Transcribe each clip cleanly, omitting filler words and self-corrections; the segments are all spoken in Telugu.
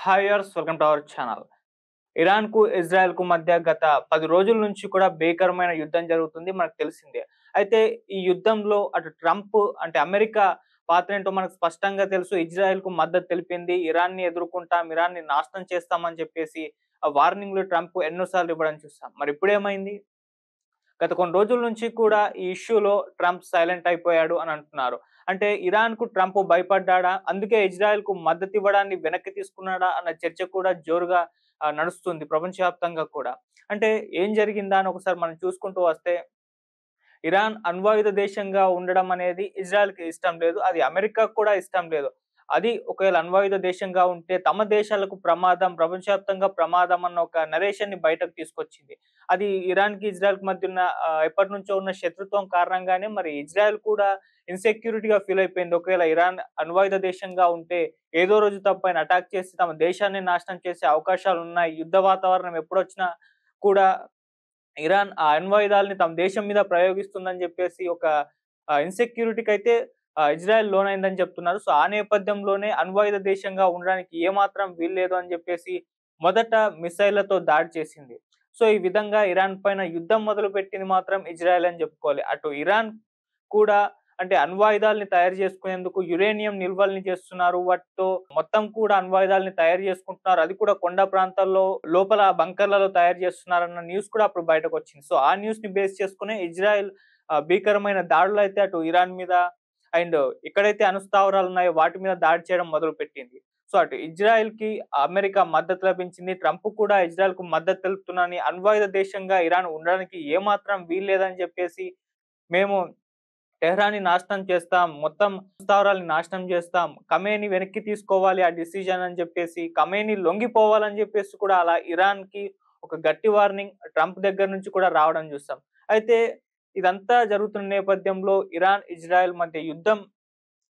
హాయర్స్ వెల్కమ్ టు అవర్ ఛానల్. ఇరాన్‌కు, ఇజ్రాయెల్‌కు మధ్య గత 10 రోజుల నుంచి కూడా భీకరమైన యుద్ధం జరుగుతుంది. మనకు తెలిసిందే. అయితే ఈ యుద్ధంలో అటు ట్రంప్ అంటే అమెరికా పాత్రేంటో మనకు స్పష్టంగా తెలుసు. ఇజ్రాయెల్‌కు మద్దతు తెలిపింది. ఇరాన్‌ని ఎదుర్కొంటాం, ఇరాన్‌ని నాశనం చేస్తామని చెప్పేసి వార్నింగ్‌లు ట్రంప్ ఎన్నో సార్లు ఇవ్వడం చూసాం. మరి ఇప్పుడేమైంది? గత కొన్ని రోజుల నుంచి కూడా ఈ ఇష్యూలో ట్రంప్ సైలెంట్ అయిపోయాడు అని అంటున్నారు. అంటే ఇరాన్‌కు ట్రంప్ భయపడ్డాడా? అందుకే ఇజ్రాయెల్‌కు మద్దతు ఇవ్వడాన్ని వెనక్కి తీసుకున్నాడా? అన్న చర్చ కూడా జోరుగా నడుస్తుంది ప్రపంచవ్యాప్తంగా కూడా. అంటే ఏం జరిగిందా అని ఒకసారి మనం చూసుకుంటూ వస్తే ఇరాన్ అణ్వాయుధ దేశంగా ఉండడం అనేది ఇజ్రాయెల్‌కి ఇష్టం లేదు. అది అమెరికాకు కూడా ఇష్టం లేదు. అది ఒకవేళ అణ్వాయుధ దేశంగా ఉంటే తమ దేశాలకు ప్రమాదం, ప్రపంచవ్యాప్తంగా ప్రమాదం అన్న ఒక నరేషన్‌ని బయటకు తీసుకొచ్చింది. అది ఇరాన్‌కి, ఇజ్రాయెల్‌కి మధ్య ఉన్న ఎప్పటినుంచో ఉన్న శత్రుత్వం కారణంగానే మరి ఇజ్రాయెల్ కూడా ఇన్‌సెక్యూరిటీగా ఫీల్ అయిపోయింది. ఒకవేళ ఇరాన్ అణ్వాయుధ దేశంగా ఉంటే ఏదో రోజు తమపైన అటాక్ చేసి తమ దేశాన్ని నాశనం చేసే అవకాశాలున్నాయి. యుద్ధ వాతావరణం ఎప్పుడొచ్చినా కూడా ఇరాన్ ఆ అణ్వాయుధాలని తమ దేశం మీద ప్రయోగిస్తుందని జెప్పేసి ఒక ఇన్‌సెక్యూరిటీకైతే ఇజ్రాయెల్ లోనైందని చెప్తున్నారు. సో, ఆ నేపథ్యంలోనే అణ్వాయుధ దేశంగా ఉండడానికి ఏమాత్రం వీల్లేదు అని జెప్పేసి మొదట మిస్సైల్‌లతో దాడి చేసింది. సో, ఈ విధంగా ఇరాన్ పైన యుద్ధం మొదలుపెట్టింది మాత్రం ఇజ్రాయెల్ అని జెప్పుకోవాలి. అటు ఇరాన్ కూడా అంటే అణ్వాయుధాలని తయారు చేసుకునేందుకు యురేనియం నిల్వల్ని చేస్తున్నారు. వాటితో మొత్తం కూడా అణ్వాయుధాలని తయారు చేసుకుంటున్నారు. అది కూడా కొండ ప్రాంతాల్లో లోపల బంకర్‌లలో తయారు చేస్తున్నారన్న న్యూస్ కూడా అప్పుడు బయటకొచ్చింది. సో, ఆ న్యూస్‌ని బేస్ చేసుకునే ఇజ్రాయెల్ భీకరమైన దాడులైతే అటు ఇరాన్ మీద అండ్ ఎక్కడైతే అణుస్థావరాలున్నాయో వాటి మీద దాడి చేయడం మొదలుపెట్టింది. సో, అటు ఇజ్రాయెల్‌కి అమెరికా మద్దతు లభించింది. ట్రంప్ కూడా ఇజ్రాయెల్‌కు మద్దతు తెలుపుతున్నానని అణ్వాయుధ దేశంగా ఇరాన్ ఉండడానికి ఏమాత్రం వీల్లేదని చెప్పేసి మేము టెహ్రాన్‌ని నాశనం చేస్తాం. మొత్తం స్థావరాల్ని నాశనం చేస్తాం. ఖమేని వెనక్కి తీసుకోవాలి ఆ డిసిజన్ అని చెప్పేసి, ఖమేని లొంగిపోవాలని చెప్పేసి కూడా అలా ఇరాన్‌కి ఒక గట్టి వార్నింగ్ ట్రంప్ దగ్గర నుంచి కూడా రావడం చూసాం. అయితే ఇదంతా జరుగుతున్న నేపథ్యంలో ఇరాన్, ఇజ్రాయెల్ మధ్య యుద్ధం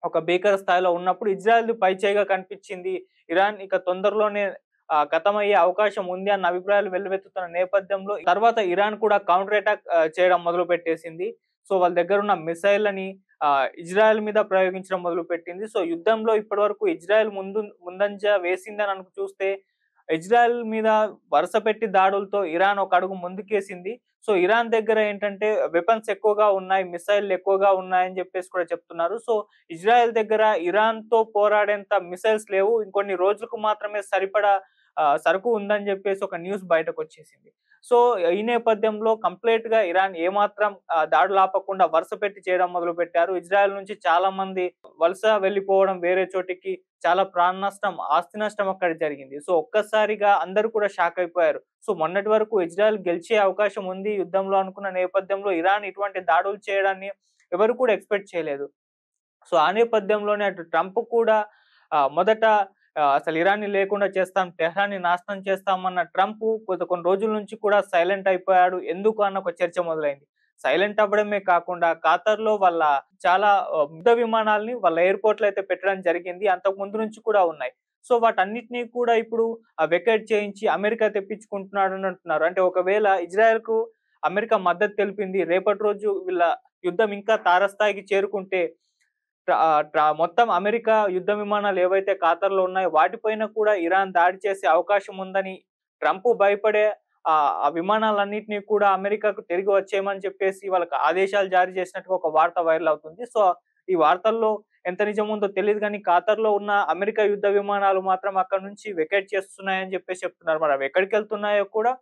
ఒక భీకర స్థాయిలో ఉన్నప్పుడు ఇజ్రాయెల్‌ది పైచేయిగా కనిపించింది. ఇరాన్ ఇక తొందరలోనే ఖతమయ్యే అవకాశం ఉంది అన్న అభిప్రాయాలు వెల్లువెత్తుతున్న నేపథ్యంలో తర్వాత ఇరాన్ కూడా కౌంటర్ అటాక్ చేయడం మొదలుపెట్టేసింది. సో, వాళ్ళ దగ్గరున్న మిసైల్‌లని ఇజ్రాయెల్ మీద ప్రయోగించడం మొదలుపెట్టింది. సో, యుద్ధంలో ఇప్పటివరకు ఇజ్రాయెల్ ముందంజ వేసిందని చూస్తే ఇజ్రాయెల్ మీద వరుస పెట్టి దాడులతో ఇరాన్ ఒక అడుగు ముందుకేసింది. సో, ఇరాన్ దగ్గర ఏంటంటే వెపన్స్ ఎక్కువగా ఉన్నాయి, మిసైల్‌లు ఎక్కువగా ఉన్నాయని జెప్పేసి కూడా చెప్తున్నారు. సో, ఇజ్రాయెల్ దగ్గర ఇరాన్‌తో పోరాడేంత మిసైల్స్ లేవు. ఇంకొన్ని రోజులకు మాత్రమే సరిపడా సరుకు ఉందని జెప్పేసి ఒక న్యూస్ బయటకొచ్చేసింది. సో, ఈ నేపథ్యంలో కంప్లీట్‌గా ఇరాన్ ఏమాత్రం దాడులాపకుండా వరుస పెట్టి చేయడం మొదలుపెట్టారు. ఇజ్రాయెల్ నుంచి చాలా మంది వలస వెళ్ళిపోవడం వేరే చోటికి, చాలా ప్రాణ నష్టం, ఆస్తి నష్టం అక్కడ జరిగింది. సో, ఒక్కసారిగా అందరూ కూడా షాక్ అయిపోయారు. సో, మొన్నటి వరకు ఇజ్రాయెల్ గెలిచే అవకాశం ఉంది యుద్ధంలో అనుకున్న నేపథ్యంలో ఇరాన్ ఇటువంటి దాడులు చేయడాన్ని ఎవరు కూడా ఎక్స్‌పెక్ట్ చేయలేదు. సో, ఆ నేపథ్యంలోనే అటు ట్రంప్ కూడా మొదట అసలు ఇరాన్‌ని లేకుండా చేస్తాం, టెహ్రాన్‌ని నాశనం చేస్తామన్న ట్రంప్ కొన్ని రోజుల నుంచి కూడా సైలెంట్ అయిపోయాడు. ఎందుకు అన్న ఒక చర్చ మొదలైంది. సైలెంట్ అవ్వడమే కాకుండా ఖతార్‌లో వాళ్ళ చాలా యుద్ధ విమానాల్ని వాళ్ళ ఎయిర్‌పోర్ట్‌లో అయితే పెట్టడం జరిగింది. అంతకు ముందు నుంచి కూడా ఉన్నాయి. సో, వాటన్నిటిని కూడా ఇప్పుడు వెకేట్ చేయించి అమెరికా తెప్పించుకుంటున్నాడని అంటున్నారు. అంటే ఒకవేళ ఇజ్రాయెల్‌కు అమెరికా మద్దతు తెలిపింది. రేపటి రోజు వీళ్ళ యుద్ధం ఇంకా తారస్థాయికి చేరుకుంటే మొత్తం అమెరికా యుద్ధ విమానాలు ఏవైతే ఖతార్‌లో ఉన్నాయో వాటిపైన కూడా ఇరాన్ దాడి చేసే అవకాశం ఉందని ట్రంప్ భయపడే ఆ విమానాలన్నిటిని కూడా అమెరికాకు తిరిగి వచ్చేయమని చెప్పేసి వాళ్ళకి ఆదేశాలు జారీ చేసినట్టుగా ఒక వార్త వైరల్ అవుతుంది. సో, ఈ వార్తల్లో ఎంత నిజం ఉందో తెలీదు గానీ ఖతార్‌లో ఉన్న అమెరికా యుద్ధ విమానాలు మాత్రం అక్కడి నుంచి వెకేట్ చేస్తున్నాయని చెప్పేసి చెప్తున్నారు. మరి అవి ఎక్కడికెళ్తున్నాయో కూడా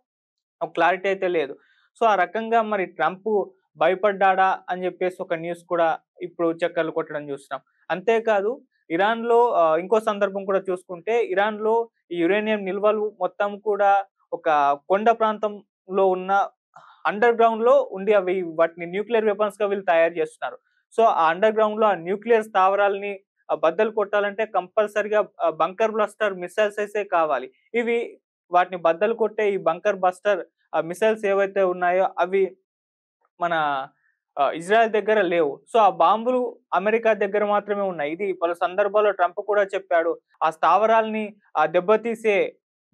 ఒక క్లారిటీ అయితే లేదు. సో, ఆ రకంగా మరి ట్రంపు భయపడ్డాడా అని జెప్పేసి ఒక న్యూస్ కూడా ఇప్పుడు చక్కర్లు కొట్టడం జూస్తున్నాం. అంతేకాదు ఇరాన్‌లో ఇంకో సందర్భం కూడా చూసుకుంటే ఇరాన్‌లో ఈ యురేనియం నిల్వలు మొత్తం కూడా ఒక కొండ ప్రాంతంలో ఉన్న అండర్ గ్రౌండ్‌లో ఉండి అవి వాటిని న్యూక్లియర్ వెపన్స్‌గా వీళ్ళు తయారు జేస్తున్నారు. సో, ఆ అండర్ గ్రౌండ్‌లో ఆ న్యూక్లియర్ స్థావరాల్ని బద్దలు కొట్టాలంటే కంపల్సరీగా బంకర్ బ్లాస్టర్ మిస్సైల్స్ అయితే కావాలి. ఇవి వాటిని బద్దలు కొట్టే ఈ బంకర్ బస్టర్ మిసైల్స్ ఏవైతే ఉన్నాయో అవి మన ఇజ్రాయెల్ దగ్గర లేవు. సో, ఆ బాంబులు అమెరికా దగ్గర మాత్రమే ఉన్నాయి. ఇది పలు సందర్భాల్లో ట్రంప్ కూడా చెప్పాడు. ఆ స్థావరాల్ని దెబ్బతీసే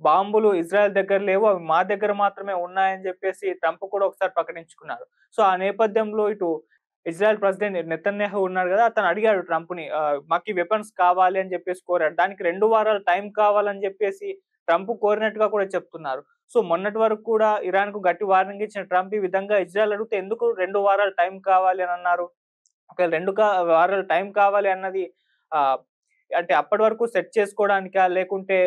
బాంబులు ఇజ్రాయెల్ దగ్గర లేవు. అవి మా దగ్గర మాత్రమే ఉన్నాయని జెప్పేసి ట్రంప్ కూడా ఒకసారి ప్రకటించుకున్నారు. సో, ఆ నేపథ్యంలో ఇటు ఇజ్రాయెల్ ప్రెసిడెంట్ నెతన్యాహు ఉన్నాడు గదా! అతను అడిగాడు ట్రంప్‌ని మాకీ వెపన్స్ కావాలి అని జెప్పేసి కోరాడు. దానికి 2 వారాల టైం కావాలని జెప్పేసి ట్రంప్ కోరినట్టుగా కూడా చెప్తున్నారు. సో, మొన్నటి వరకు కూడా ఇరాన్‌కు గట్టి వార్నింగ్ ఇచ్చిన ట్రంప్ ఈ విధంగా ఇజ్రాయెల్ అడిగితే ఎందుకు 2 వారాలు టైం కావాలి అని అన్నారు? ఒకవేళ 2 వారాలు టైం కావాలి అన్నది ఆహ్, అంటే అప్పటి వరకు సెట్ చేసుకోవడానికా? లేకుంటే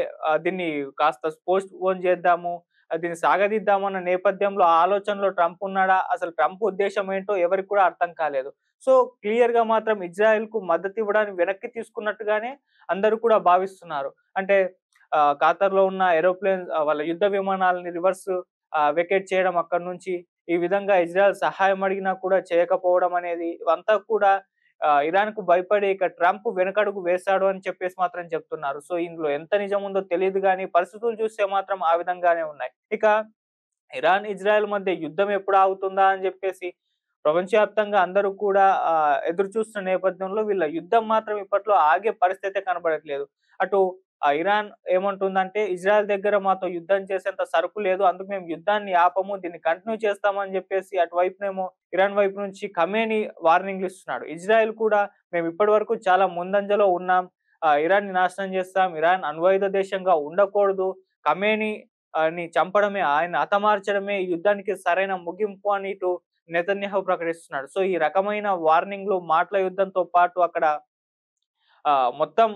దీన్ని కాస్త పోస్ట్‌పోన్ చేద్దాము, దీన్ని సాగదీద్దామన్న నేపథ్యంలో ఆ ఆలోచనలో ట్రంప్ ఉన్నాడా? అసలు ట్రంప్ ఉద్దేశ్యం ఏంటో ఎవరికీ కూడా అర్థం కాలేదు. సో, క్లియర్‌గా మాత్రం ఇజ్రాయెల్‌కు మద్దతివ్వడానికి వెనక్కి తీసుకున్నట్టుగానే అందరూ కూడా భావిస్తున్నారు. అంటే ఖతార్‌లో ఉన్న ఏరోప్లేన్ వాళ్ళ యుద్ధ విమానాలని రివర్స్ వెకేట్ చేయడం అక్కడి నుంచి. ఈ విధంగా ఇజ్రాయెల్ సహాయం అడిగినా కూడా చేయకపోవడం అనేది ఇవంతా కూడా ఇరాన్‌కు భయపడి ఇక ట్రంప్ వెనకడుగు వేశాడు అని చెప్పేసి మాత్రం చెప్తున్నారు. సో, ఇందులో ఎంత నిజం ఉందో తెలీదు గానీ పరిస్థితులు చూస్తే మాత్రం ఆ విధంగానే ఉన్నాయి. ఇక ఇరాన్, ఇజ్రాయెల్ మధ్య యుద్ధం ఎప్పుడు ఆగుతుందా అని జెప్పేసి ప్రపంచవ్యాప్తంగా అందరూ కూడా ఎదురు చూస్తున్న నేపథ్యంలో వీళ్ళ యుద్ధం మాత్రం ఇప్పట్లో ఆగే పరిస్థితే కనబడట్లేదు. అటు ఇరాన్ ఏమంటుందంటే, ఇజ్రాయెల్ దగ్గర మాతో యుద్ధం చేసేంత సరుకు లేదు. అందుకు మేము యుద్ధాన్ని ఆపము. దీన్ని కంటిన్యూ చేస్తామని జెప్పేసి అటువైపునేమో ఇరాన్ వైపు నుంచి ఖమేని వార్నింగ్‌లు ఇస్తున్నాడు. ఇజ్రాయెల్ కూడా మేము ఇప్పటివరకు చాలా ముందంజలో ఉన్నాం. ఇరాన్‌ని నాశనం చేస్తాం. ఇరాన్ అణ్వాయుధ దేశంగా ఉండకూడదు. ఖమేని ని చంపడమే, ఆయన్ని హతమార్చడమే ఈ యుద్ధానికి సరైన ముగింపు అని ఇటు నెతన్యాహు ప్రకటిస్తున్నాడు. సో, ఈ రకమైన వార్నింగ్‌లు, మాటల యుద్ధంతో పాటు అక్కడ మొత్తం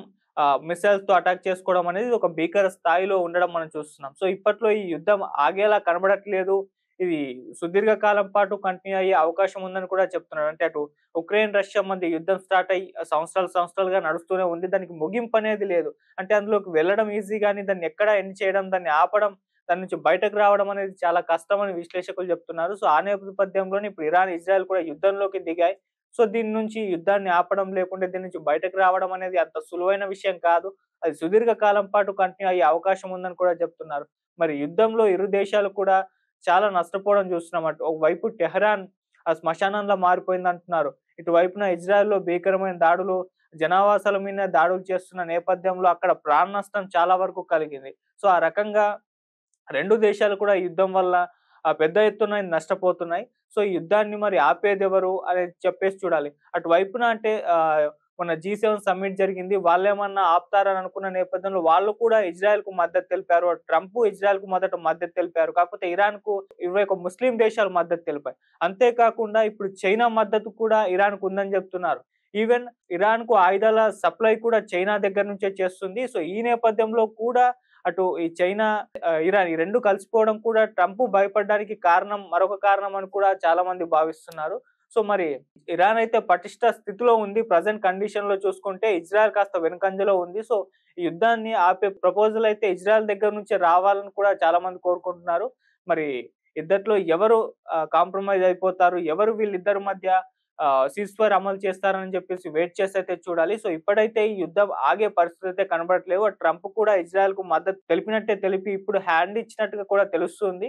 మిస్సైల్స్‌తో అటాక్ చేసుకోవడం అనేది ఒక భీకర స్థాయిలో ఉండడం మనం చూస్తున్నాం. సో, ఇప్పట్లో ఈ యుద్ధం ఆగేలా కనబడట్లేదు. ఇది సుదీర్ఘ కాలం పాటు కంటిన్యూ అయ్యే అవకాశం ఉందని కూడా చెప్తున్నారు. అంటే అటు ఉక్రెయిన్, రష్యా మధ్య యుద్ధం స్టార్ట్ అయ్యి సంవత్సరాలుగా నడుస్తూనే ఉంది. దానికి ముగింపనేది లేదు. అంటే అందులోకి వెళ్ళడం ఈజీ గానీ దాన్ని ఎక్కడ ఎండ్ చేయడం, దాన్ని ఆపడం, దాని నుంచి బయటకు రావడం అనేది చాలా కష్టమని విశ్లేషకులు చెప్తున్నారు. సో, ఆ నేపథ్యంలోనే ఇప్పుడు ఇరాన్, ఇజ్రాయెల్ కూడా యుద్ధంలోకి దిగాయి. సో, దీని నుంచి యుద్ధాన్ని ఆపడం లేకుంటే దీని నుంచి బయటకు రావడం అనేది అంత సులువైన విషయం కాదు. అది సుదీర్ఘ కాలం పాటు కంటిన్యూ అయ్యే అవకాశం ఉందని కూడా చెప్తున్నారు. మరి యుద్ధంలో ఇరు దేశాలు కూడా చాలా నష్టపోవడం చూస్తున్నాం. అటు ఒకవైపు టెహరాన్ శ్మశానంలా మారిపోయిందంటున్నారు. ఇటువైపున ఇజ్రాయెల్‌లో భీకరమైన దాడులు, జనావాసాల మీద దాడులు చేస్తున్న నేపథ్యంలో అక్కడ ప్రాణ నష్టం చాలా వరకు కలిగింది. సో, ఆ రకంగా 2 దేశాలు కూడా ఈ యుద్ధం వల్ల పెద్ద ఎత్తున నష్టపోతున్నాయి. సో, ఈ యుద్ధాన్ని మరి ఆపేదెవరు అనేది చెప్పేసి చూడాలి. అటువైపున అంటే మొన్న G7 సమ్మిట్ జరిగింది. వాళ్ళేమన్నా ఆపుతారని అనుకున్న నేపథ్యంలో వాళ్ళు కూడా ఇజ్రాయెల్‌కు మద్దతు తెలిపారు. ట్రంప్ ఇజ్రాయెల్‌కు మొదట మద్దతు తెలిపారు. కాకపోతే ఇరాన్‌కు 21 ముస్లిం దేశాలు మద్దతు తెలిపాయి. అంతేకాకుండా ఇప్పుడు చైనా మద్దతు కూడా ఇరాన్‌కు ఉందని చెప్తున్నారు. ఈవెన్ ఇరాన్‌కు ఆయుధాల సప్లై కూడా చైనా దగ్గర నుంచే చేస్తుంది. సో, ఈ నేపథ్యంలో కూడా అటు ఈ చైనా, ఇరాన్ ఈ 2 కలిసిపోవడం కూడా ట్రంప్ భయపడడానికి మరొక కారణం అని కూడా చాలా మంది భావిస్తున్నారు. సో, మరి ఇరాన్ అయితే పటిష్ట స్థితిలో ఉంది. ప్రెజెంట్ కండిషన్‌లో చూసుకుంటే ఇజ్రాయెల్ కాస్త వెనుకంజలో ఉంది. సో, ఈ యుద్ధాన్ని ఆపే ప్రపోజల్ అయితే ఇజ్రాయెల్ దగ్గర నుంచే రావాలని కూడా చాలా మంది కోరుకుంటున్నారు. మరి ఇద్దట్లో ఎవరు కాంప్రమైజ్ అయిపోతారు? ఎవరు వీళ్ళిద్దరి మధ్య సీజ్ ఫైర్ అమలు చేస్తారని చెప్పేసి వెయిట్ చేసైతే చూడాలి. సో, ఇప్పుడైతే ఈ యుద్ధం ఆగే పరిస్థితయితే కనబడట్లేవు. ట్రంప్ కూడా ఇజ్రాయెల్‌కు మద్దతు తెలిపినట్టే తెలిపి ఇప్పుడు హ్యాండ్ ఇచ్చినట్టుగా కూడా తెలుస్తుంది.